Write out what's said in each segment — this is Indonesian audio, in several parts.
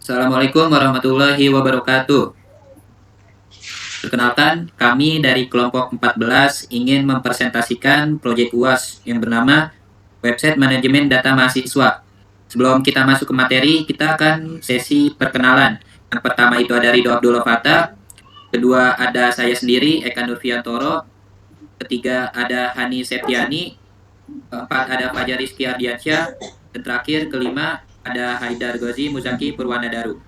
Assalamualaikum warahmatullahi wabarakatuh. Perkenalkan, kami dari kelompok 14 ingin mempresentasikan proyek UAS yang bernama Website Manajemen Data Mahasiswa. Sebelum kita masuk ke materi, kita akan sesi perkenalan. Yang pertama itu ada Ridho Abdullah Fattah, kedua ada saya sendiri, Eka Nurfiantoro, ketiga ada Hani Septiani, keempat ada Fajar Rizky Ardiansyah, dan terakhir kelima ada Haidar Ghazi Muzaki Purwanadaru.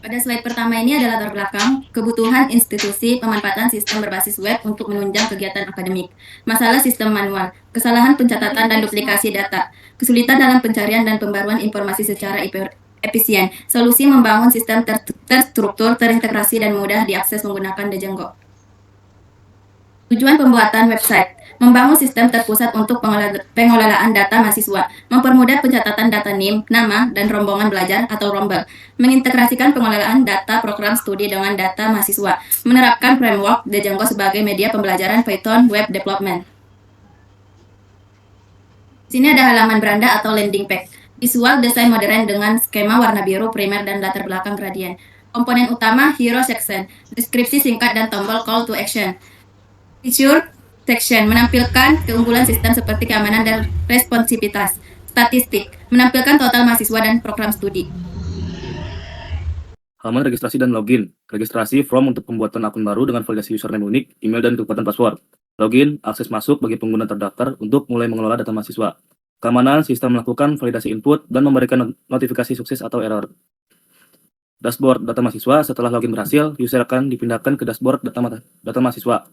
Pada slide pertama ini ada latar belakang, kebutuhan institusi, pemanfaatan sistem berbasis web untuk menunjang kegiatan akademik, masalah sistem manual, kesalahan pencatatan dan duplikasi data, kesulitan dalam pencarian dan pembaruan informasi secara efisien, solusi membangun sistem terstruktur, terintegrasi, dan mudah diakses menggunakan Django. Tujuan pembuatan website, membangun sistem terpusat untuk pengelolaan data mahasiswa, mempermudah pencatatan data NIM, nama, dan rombongan belajar atau rombel, mengintegrasikan pengelolaan data program studi dengan data mahasiswa, menerapkan framework Django sebagai media pembelajaran Python Web Development. Di sini ada halaman beranda atau landing page, visual desain modern dengan skema warna biru primer dan latar belakang gradien. Komponen utama hero section, deskripsi singkat dan tombol call to action. Feature section menampilkan keunggulan sistem seperti keamanan dan responsivitas. Statistik menampilkan total mahasiswa dan program studi. Halaman registrasi dan login. Registrasi form untuk pembuatan akun baru dengan validasi username unik, email, dan kekuatan password. Login, akses masuk bagi pengguna terdaftar untuk mulai mengelola data mahasiswa. Keamanan, sistem melakukan validasi input dan memberikan notifikasi sukses atau error. Dashboard data mahasiswa. Setelah login berhasil, user akan dipindahkan ke dashboard data mahasiswa.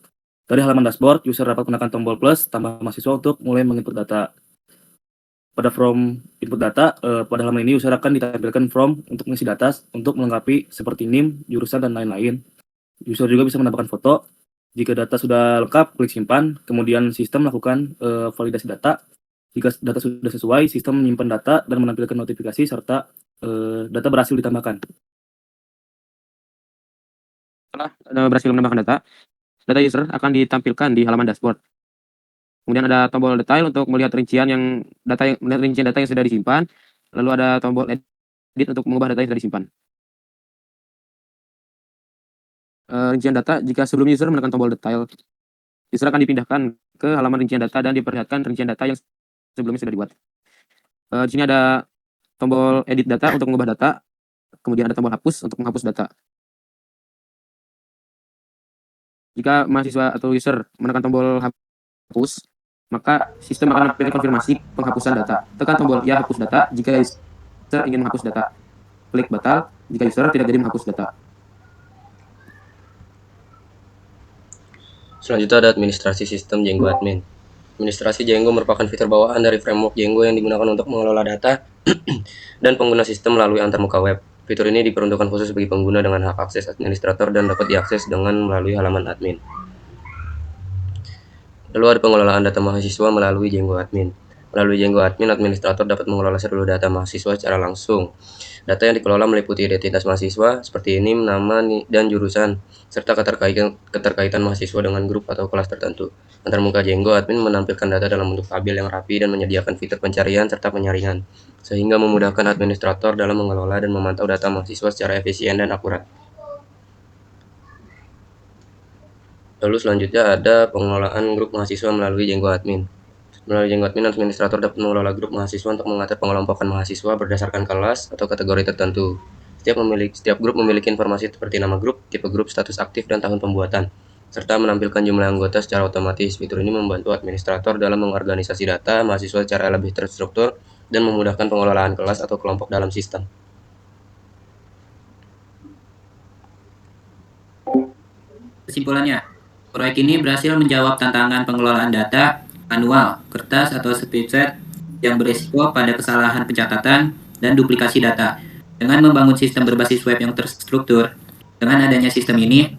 Dari halaman dashboard, user dapat menekan tombol plus tambah mahasiswa untuk mulai menginput data. Pada form input data, pada halaman ini user akan ditampilkan form untuk mengisi data untuk melengkapi seperti NIM, jurusan, dan lain-lain. User juga bisa menambahkan foto. Jika data sudah lengkap, klik simpan. Kemudian sistem melakukan validasi data. Jika data sudah sesuai, sistem menyimpan data dan menampilkan notifikasi serta data berhasil ditambahkan. Setelah berhasil menambahkan data user akan ditampilkan di halaman dashboard. Kemudian ada tombol detail untuk melihat rincian data yang sudah disimpan. Lalu ada tombol edit untuk mengubah data yang sudah disimpan. Rincian data, jika sebelum user menekan tombol detail, user akan dipindahkan ke halaman rincian data dan diperlihatkan rincian data yang sebelumnya sudah dibuat. Di sini ada tombol edit data untuk mengubah data. Kemudian ada tombol hapus untuk menghapus data. Jika mahasiswa atau user menekan tombol hapus, maka sistem akan memberikan konfirmasi penghapusan data. Tekan tombol ya hapus data jika user ingin menghapus data. Klik batal jika user tidak jadi menghapus data. Selanjutnya ada administrasi sistem Django Admin. Administrasi Django merupakan fitur bawaan dari framework Django yang digunakan untuk mengelola data dan pengguna sistem melalui antarmuka web. Fitur ini diperuntukkan khusus bagi pengguna dengan hak akses administrator dan dapat diakses dengan melalui halaman admin. Lalu ada pengelolaan data mahasiswa melalui Django Admin. Melalui Django Admin, administrator dapat mengelola seluruh data mahasiswa secara langsung. Data yang dikelola meliputi identitas mahasiswa seperti NIM, nama, dan jurusan, serta keterkaitan mahasiswa dengan grup atau kelas tertentu. Antarmuka Django Admin menampilkan data dalam bentuk tabel yang rapi dan menyediakan fitur pencarian serta penyaringan, sehingga memudahkan administrator dalam mengelola dan memantau data mahasiswa secara efisien dan akurat. Lalu selanjutnya ada pengelolaan grup mahasiswa melalui Django Admin. Melalui Django Admin, administrator dapat mengelola grup mahasiswa untuk mengatur pengelompokan mahasiswa berdasarkan kelas atau kategori tertentu. Setiap grup memiliki informasi seperti nama grup, tipe grup, status aktif, dan tahun pembuatan, serta menampilkan jumlah anggota secara otomatis. Fitur ini membantu administrator dalam mengorganisasi data mahasiswa secara lebih terstruktur dan memudahkan pengelolaan kelas atau kelompok dalam sistem. Kesimpulannya, proyek ini berhasil menjawab tantangan pengelolaan data manual, kertas, atau spreadsheet yang berisiko pada kesalahan pencatatan dan duplikasi data. Dengan membangun sistem berbasis web yang terstruktur, dengan adanya sistem ini,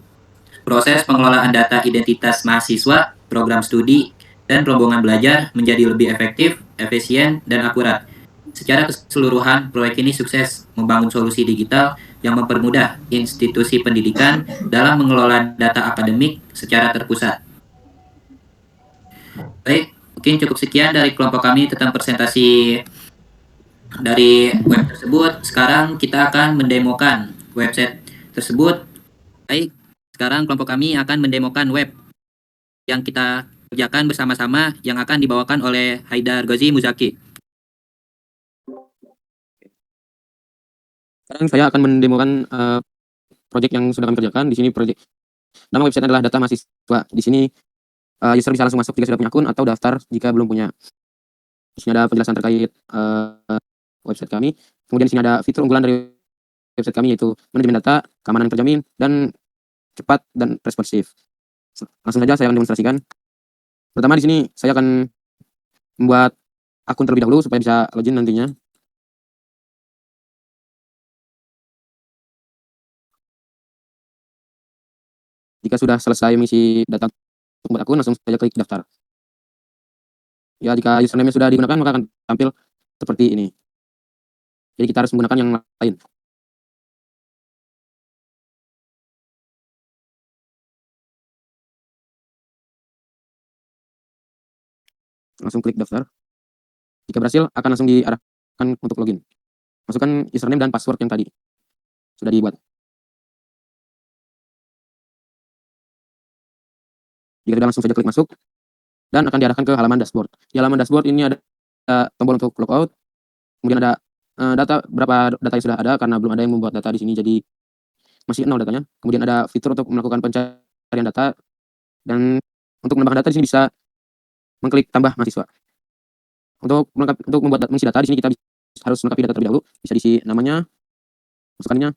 proses pengelolaan data identitas mahasiswa, program studi, dan rombongan belajar menjadi lebih efektif, efisien, dan akurat. Secara keseluruhan, proyek ini sukses membangun solusi digital yang mempermudah institusi pendidikan dalam mengelola data akademik secara terpusat. Baik, mungkin cukup sekian dari kelompok kami tentang presentasi dari web tersebut, sekarang kita akan mendemokan website tersebut. Baik, sekarang kelompok kami akan mendemokan web yang kita kerjakan bersama-sama yang akan dibawakan oleh Haidar Ghazi Muzaki. Sekarang saya akan mendemokan project yang sudah kami kerjakan. Di sini project nama website adalah data mahasiswa. Di sini user bisa langsung masuk jika sudah punya akun atau daftar jika belum punya. Di sini ada penjelasan terkait website kami. Kemudian di sini ada fitur unggulan dari website kami yaitu manajemen data, keamanan terjamin, dan cepat dan responsif. Langsung saja saya akan demonstrasikan. Pertama di sini saya akan membuat akun terlebih dahulu supaya bisa login nantinya. Jika sudah selesai mengisi data untuk membuat akun, langsung saja klik daftar. Ya, jika username sudah digunakan maka akan tampil seperti ini. Jadi kita harus menggunakan yang lain. Langsung klik daftar. Jika berhasil, akan langsung diarahkan untuk login. Masukkan username dan password yang tadi sudah dibuat. Jika sudah, langsung saja klik masuk dan akan diarahkan ke halaman dashboard. Di halaman dashboard ini ada tombol untuk logout. Kemudian ada data, berapa data yang sudah ada karena belum ada yang membuat data di sini, jadi masih 0 datanya. Kemudian ada fitur untuk melakukan pencarian data, dan untuk menambahkan data di sini bisa mengklik tambah mahasiswa. Untuk membuat mengisi data di sini kita harus melengkapi data terlebih dahulu. Bisa diisi namanya, masukkannya,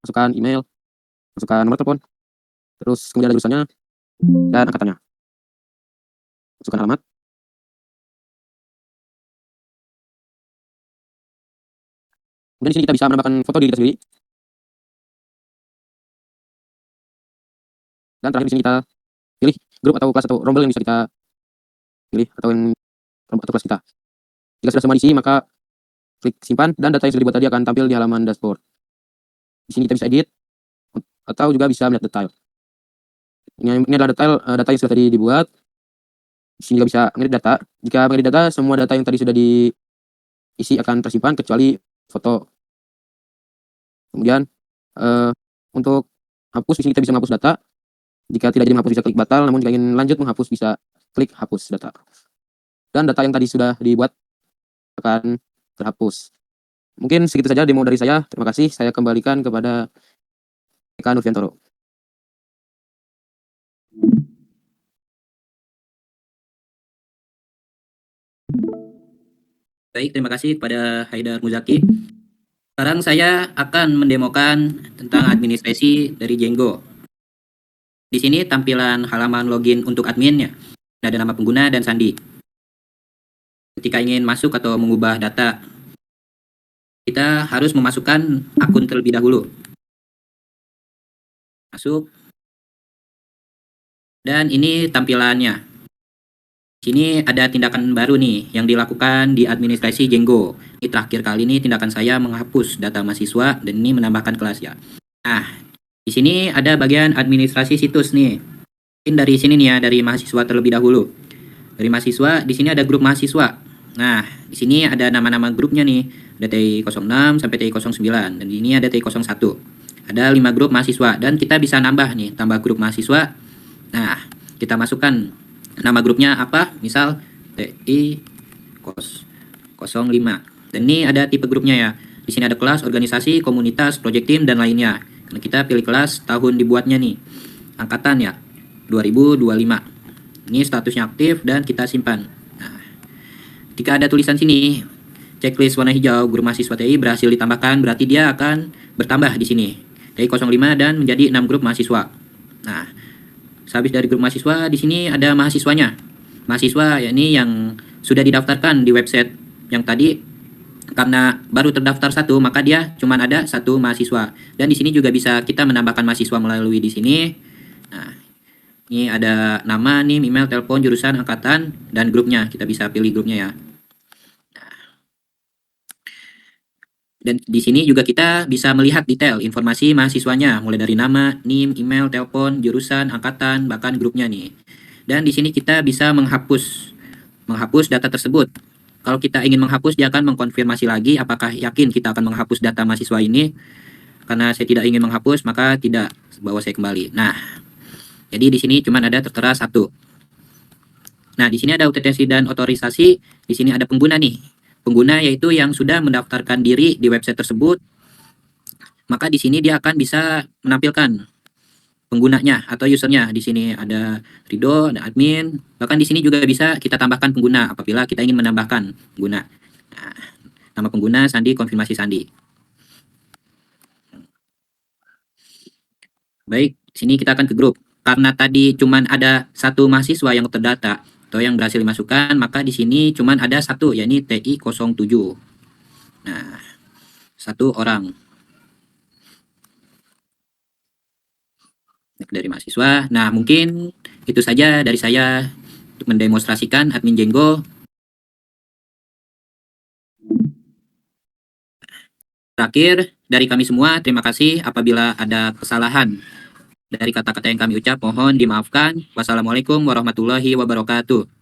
masukkan email, masukkan nomor telepon, terus kemudian ada jurusannya dan angkatannya. Masukkan alamat. Kemudian di sini kita bisa menambahkan foto diri kita sendiri. Dan terakhir di sini kita pilih grup atau kelas atau rombel yang bisa kita pilih atau yang atau kelas kita. Jika sudah semua diisi, maka klik simpan dan data yang sudah dibuat tadi akan tampil di halaman dashboard. Di sini kita bisa edit atau juga bisa melihat detail. Ini adalah data yang sudah tadi dibuat. Di sini juga bisa mengedit data. Jika mengedit data, semua data yang tadi sudah diisi akan tersimpan kecuali foto. Kemudian untuk hapus, di sini kita bisa menghapus data. Jika tidak jadi menghapus bisa klik batal, namun jika ingin lanjut menghapus bisa klik hapus data. Dan data yang tadi sudah dibuat akan terhapus. Mungkin segitu saja demo dari saya. Terima kasih. Saya kembalikan kepada Eka Nurfiantoro. Baik, terima kasih kepada Haidar Muzaki. Sekarang saya akan mendemokan tentang administrasi dari Django. Di sini tampilan halaman login untuk adminnya. Ada nama pengguna dan sandi. Ketika ingin masuk atau mengubah data, kita harus memasukkan akun terlebih dahulu. Masuk. Dan ini tampilannya. Sini ada tindakan baru nih yang dilakukan di administrasi Django. Ini terakhir kali ini tindakan saya menghapus data mahasiswa dan ini menambahkan kelas ya. Nah, di sini ada bagian administrasi situs nih. Mungkin dari sini nih ya, dari mahasiswa terlebih dahulu. Dari mahasiswa, di sini ada grup mahasiswa. Nah, di sini ada nama-nama grupnya nih. Ada TI06 sampai TI09 dan ini ada TI01. Ada 5 grup mahasiswa dan kita bisa nambah nih, tambah grup mahasiswa. Nah, kita masukkan nama grupnya apa? Misal TI05. Dan ini ada tipe grupnya ya. Di sini ada kelas, organisasi, komunitas, project team dan lainnya. Nah, kita pilih kelas, tahun dibuatnya nih. Angkatan ya, 2025. Ini statusnya aktif dan kita simpan. Nah, jika ada tulisan sini, checklist warna hijau, grup mahasiswa TI berhasil ditambahkan, berarti dia akan bertambah di sini. TI05 dan menjadi 6 grup mahasiswa. Nah, sehabis dari grup mahasiswa, di sini ada mahasiswanya. Mahasiswa ya ini yang sudah didaftarkan di website yang tadi. Karena baru terdaftar satu, maka dia cuma ada satu mahasiswa. Dan di sini juga bisa kita menambahkan mahasiswa melalui di sini. Nah, ini ada nama, nih, email, telepon, jurusan, angkatan, dan grupnya. Kita bisa pilih grupnya ya. Dan di sini juga kita bisa melihat detail informasi mahasiswanya, mulai dari nama, NIM, email, telepon, jurusan, angkatan, bahkan grupnya nih. Dan di sini kita bisa menghapus data tersebut. Kalau kita ingin menghapus, dia akan mengkonfirmasi lagi apakah yakin kita akan menghapus data mahasiswa ini. Karena saya tidak ingin menghapus, maka tidak bawa saya kembali. Nah, jadi di sini cuma ada tertera 1. Nah, di sini ada autentasi dan otorisasi. Di sini ada pengguna nih. Pengguna yaitu yang sudah mendaftarkan diri di website tersebut. Maka di sini dia akan bisa menampilkan penggunanya atau usernya. Di sini ada Rido, ada admin. Bahkan di sini juga bisa kita tambahkan pengguna apabila kita ingin menambahkan pengguna. Nah, nama pengguna, sandi, konfirmasi sandi. Baik, sini kita akan ke grup. Karena tadi cuman ada 1 mahasiswa yang terdata atau yang berhasil dimasukkan, maka di sini cuman ada 1, yakni TI07. Nah, 1 orang dari mahasiswa. Nah, mungkin itu saja dari saya untuk mendemonstrasikan admin Jenggo. Terakhir, dari kami semua, terima kasih. Apabila ada kesalahan dari kata-kata yang kami ucap, mohon dimaafkan. Wassalamualaikum warahmatullahi wabarakatuh.